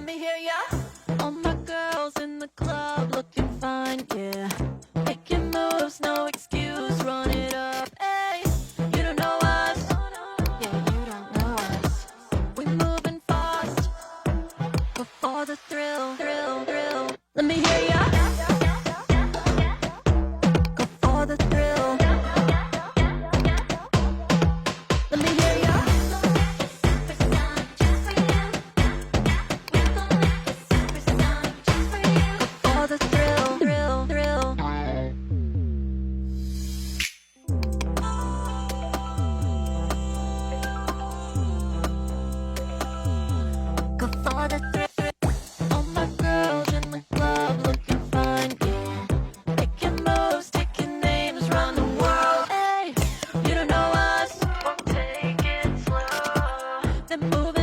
Let me hear ya. All my girls in the club looking fine, yeah. Making moves, no excuse, run it up, hey. You don't know us, yeah, you don't know us. We moving fast, before the thrill. Let me hear ya. Go for the thrill. Let me hear ya. For the thrill. Go for the thrill. All my girls in the club looking fine, yeah. Making moves, taking names, run the world, hey. You don't know us, won't take it slow. Then move